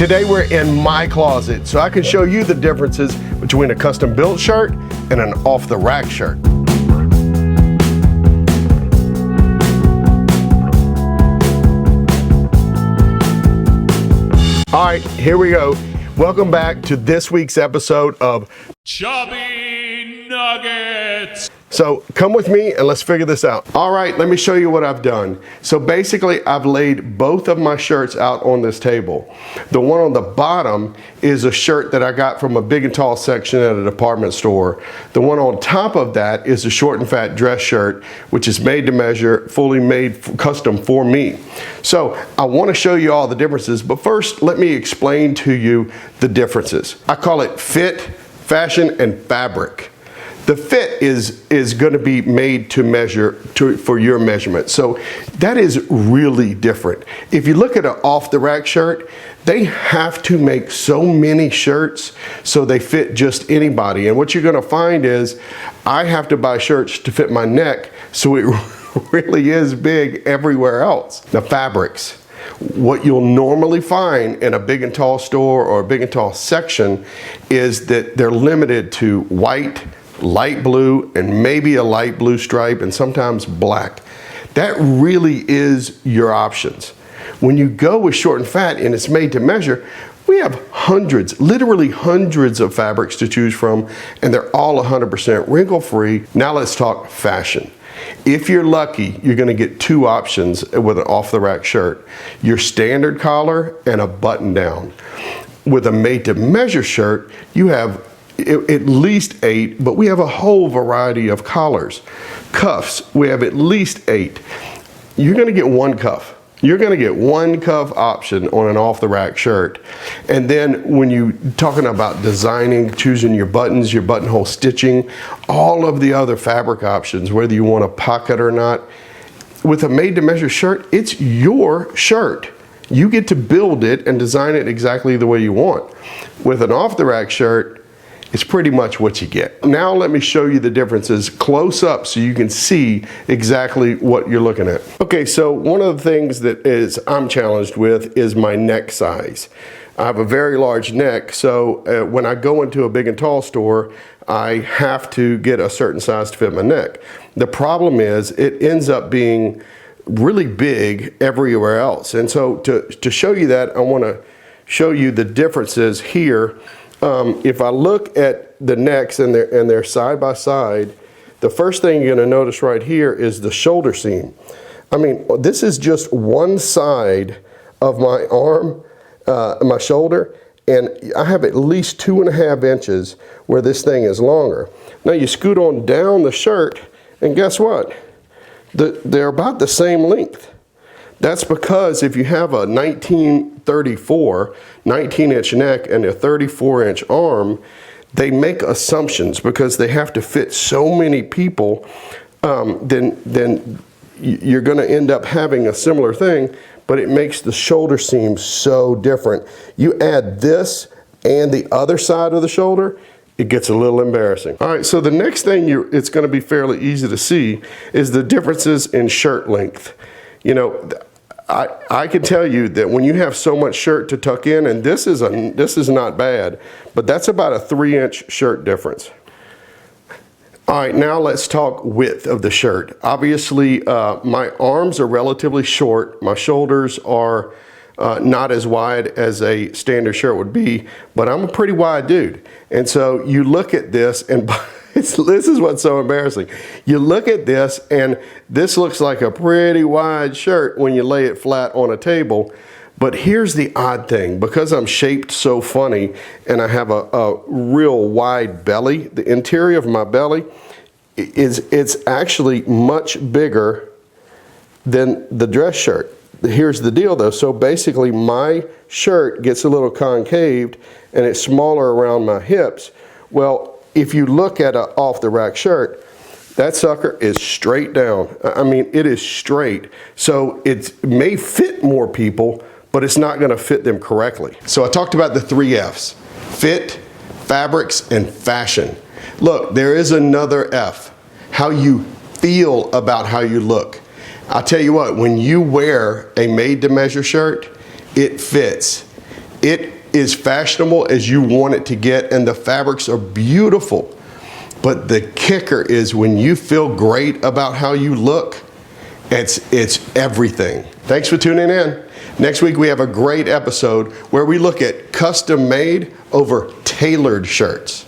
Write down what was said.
Today we're in my closet, so I can show you the differences between a custom built shirt and an off the rack shirt. All right, here we go. Welcome back to this week's episode of Chubby Nuggets. So come with me and let's figure this out. All right, let me show you what I've done. So basically I've laid both of my shirts out on this table. The one on the bottom is a shirt that I got from a big and tall section at a department store. The one on top of that is a short and fat dress shirt, which is made to measure, fully made custom for me. So I want to show you all the differences, but first let me explain to you the differences. I call it fit, fashion, and fabric. The fit is going to be made to measure for your measurement. So that is really different. If you look at an off the rack shirt, they have to make so many shirts so they fit just anybody. And what you're going to find is I have to buy shirts to fit my neck, so it really is big everywhere else. The fabrics. What you'll normally find in a big and tall store or a big and tall section is that they're limited to white, light blue, and maybe a light blue stripe, and sometimes black. That really is your options. When you go with short and fat and it's made to measure, we have hundreds, literally hundreds of fabrics to choose from, and they're all 100% wrinkle free. Now let's talk fashion. If you're lucky, you're going to get two options with an off the rack shirt: your standard collar and a button down. With a made to measure shirt, you have at least 8, but we have a whole variety of collars. Cuffs, we have at least 8. You're going to get one cuff. You're going to get one cuff option on an off the rack shirt. And then when you're talking about designing, choosing your buttons, your buttonhole stitching, all of the other fabric options, whether you want a pocket or not, with a made to measure shirt, it's your shirt. You get to build it and design it exactly the way you want. With an off the rack shirt, it's pretty much what you get. Now let me show you the differences close up so you can see exactly what you're looking at. Okay, so one of the things that I'm challenged with is my neck size. I have a very large neck, so when I go into a big and tall store, I have to get a certain size to fit my neck. The problem is it ends up being really big everywhere else. And so to show you that, I want to show you the differences here. If I look at the necks and they're side by side, the first thing you're going to notice right here is the shoulder seam. I mean, this is just one side of my arm, my shoulder, and I have at least 2.5 inches where this thing is longer. Now you scoot on down the shirt, and guess what? They're about the same length. That's because if you have a 19-inch neck and a 34-inch arm, they make assumptions because they have to fit so many people, then you're going to end up having a similar thing, but it makes the shoulder seam so different. You add this and the other side of the shoulder, it gets a little embarrassing. All right, so the next thing it's going to be fairly easy to see is the differences in shirt length. You know, I can tell you that when you have so much shirt to tuck in, and this is not bad, but that's about a 3-inch shirt difference. All right, now let's talk width of the shirt. Obviously, my arms are relatively short. My shoulders are not as wide as a standard shirt would be, but I'm a pretty wide dude. And so you look at this, and this is what's so embarrassing. You look at this, and this looks like a pretty wide shirt when you lay it flat on a table. But here's the odd thing. Because I'm shaped so funny and I have a real wide belly, the interior of my belly it's actually much bigger than the dress shirt. Here's the deal though. So basically my shirt gets a little concaved and it's smaller around my hips. Well, if you look at an off the rack shirt, that sucker is straight down. I mean, it is straight. So it may fit more people, but it's not gonna fit them correctly. So I talked about the 3 F's: fit, fabrics, and fashion. Look, there is another F: how you feel about how you look. I'll tell you what, when you wear a made to measure shirt, it fits. It is fashionable as you want it to get, and the fabrics are beautiful. But the kicker is when you feel great about how you look, it's everything. Thanks for tuning in. Next week we have a great episode where we look at custom made over tailored shirts.